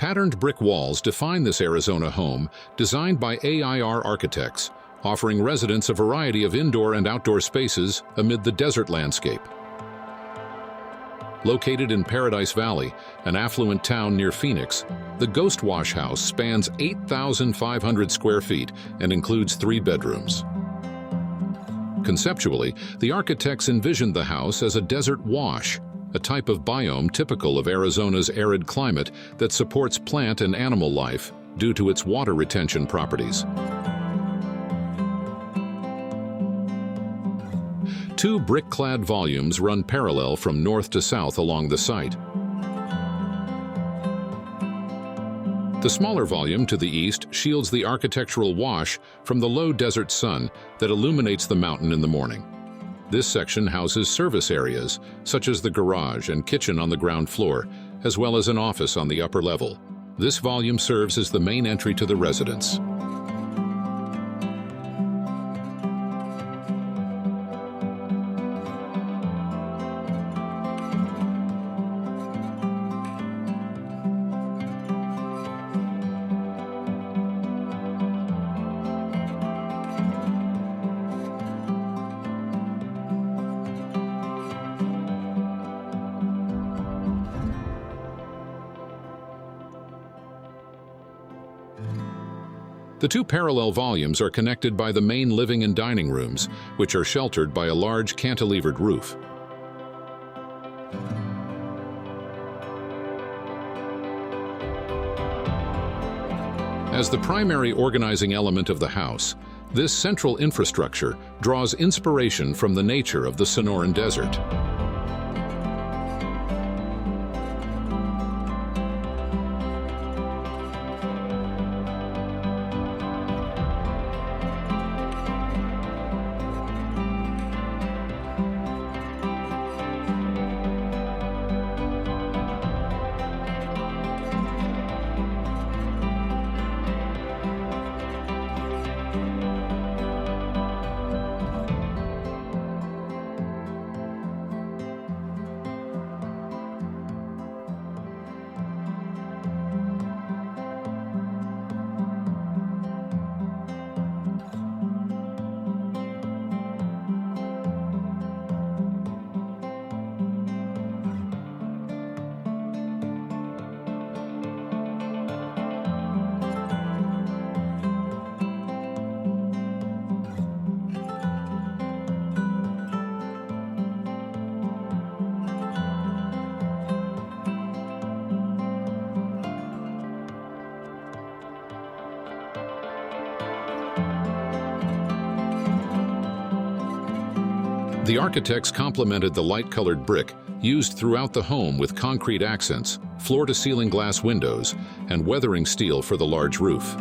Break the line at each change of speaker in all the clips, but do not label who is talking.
Patterned brick walls define this Arizona home, designed by AIR architects, offering residents a variety of indoor and outdoor spaces amid the desert landscape. Located in Paradise Valley, an affluent town near Phoenix, the Ghost Wash House spans 8,500 square feet and includes 3 bedrooms. Conceptually, the architects envisioned the house as a desert wash, a type of biome typical of Arizona's arid climate that supports plant and animal life due to its water retention properties. 2 brick-clad volumes run parallel from north to south along the site. The smaller volume to the east shields the architectural wash from the low desert sun that illuminates the mountain in the morning. This section houses service areas, such as the garage and kitchen on the ground floor, as well as an office on the upper level. This volume serves as the main entry to the residence. The 2 parallel volumes are connected by the main living and dining rooms, which are sheltered by a large cantilevered roof. As the primary organizing element of the house, this central infrastructure draws inspiration from the nature of the Sonoran Desert. The architects complemented the light-colored brick used throughout the home with concrete accents, floor-to-ceiling glass windows, and weathering steel for the large roof.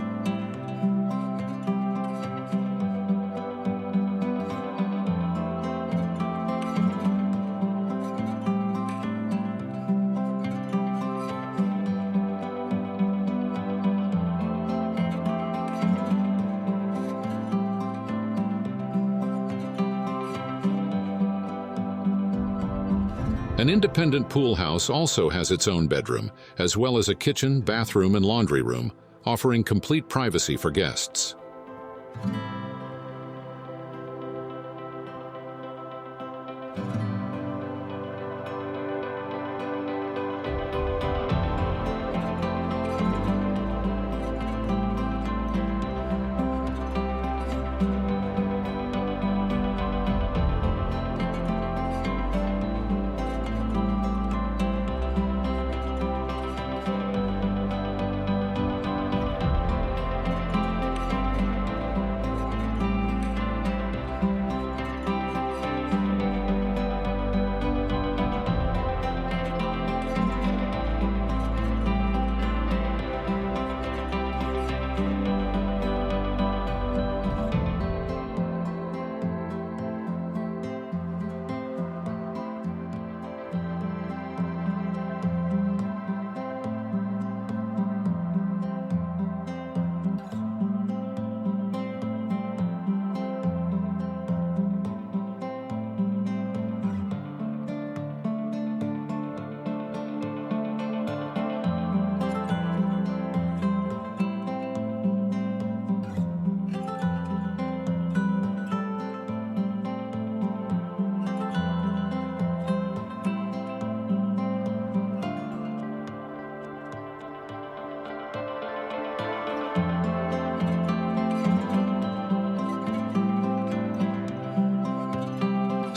An independent pool house also has its own bedroom, as well as a kitchen, bathroom, and laundry room, offering complete privacy for guests.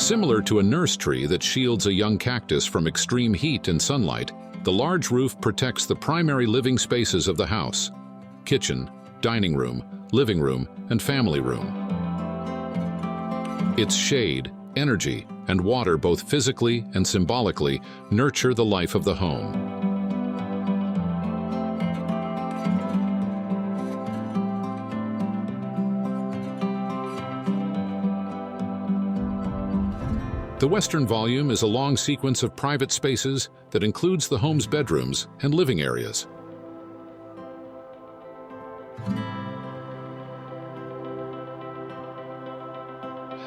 Similar to a nurse tree that shields a young cactus from extreme heat and sunlight, the large roof protects the primary living spaces of the house: kitchen, dining room, living room, and family room. Its shade, energy, and water, both physically and symbolically, nurture the life of the home. The western volume is a long sequence of private spaces that includes the home's bedrooms and living areas.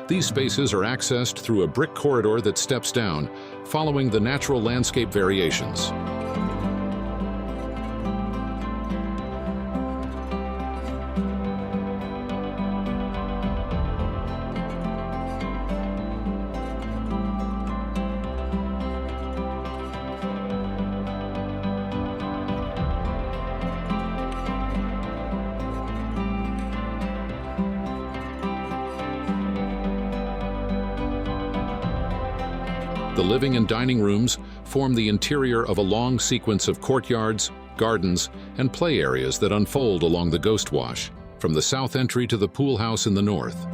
These spaces are accessed through a brick corridor that steps down, following the natural landscape variations. The living and dining rooms form the interior of a long sequence of courtyards, gardens, and play areas that unfold along the Ghost Wash, from the south entry to the pool house in the north.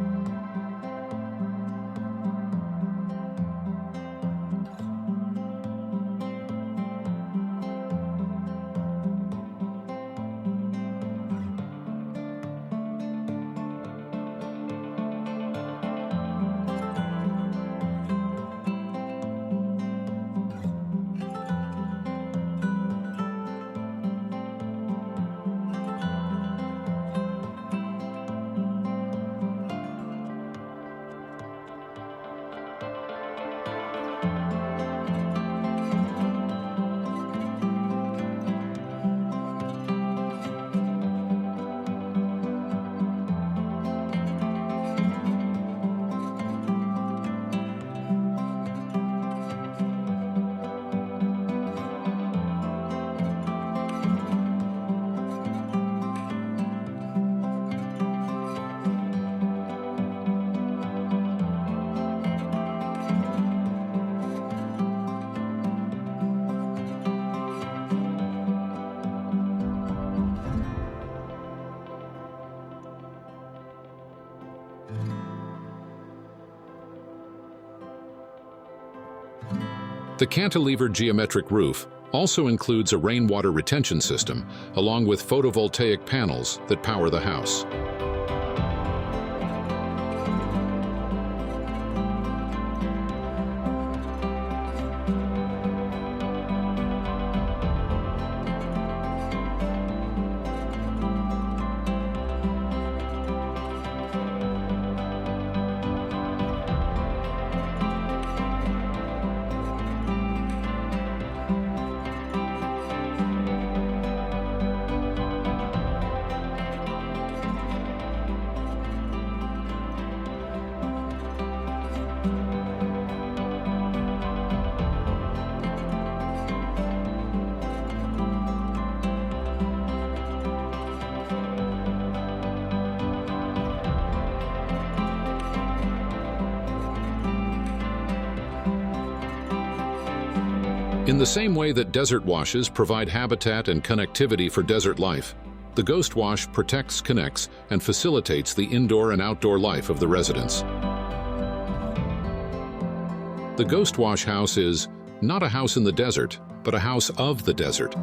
The cantilevered geometric roof also includes a rainwater retention system, along with photovoltaic panels that power the house. In the same way that desert washes provide habitat and connectivity for desert life, the Ghost Wash protects, connects, and facilitates the indoor and outdoor life of the residents. The Ghost Wash house is not a house in the desert, but a house of the desert.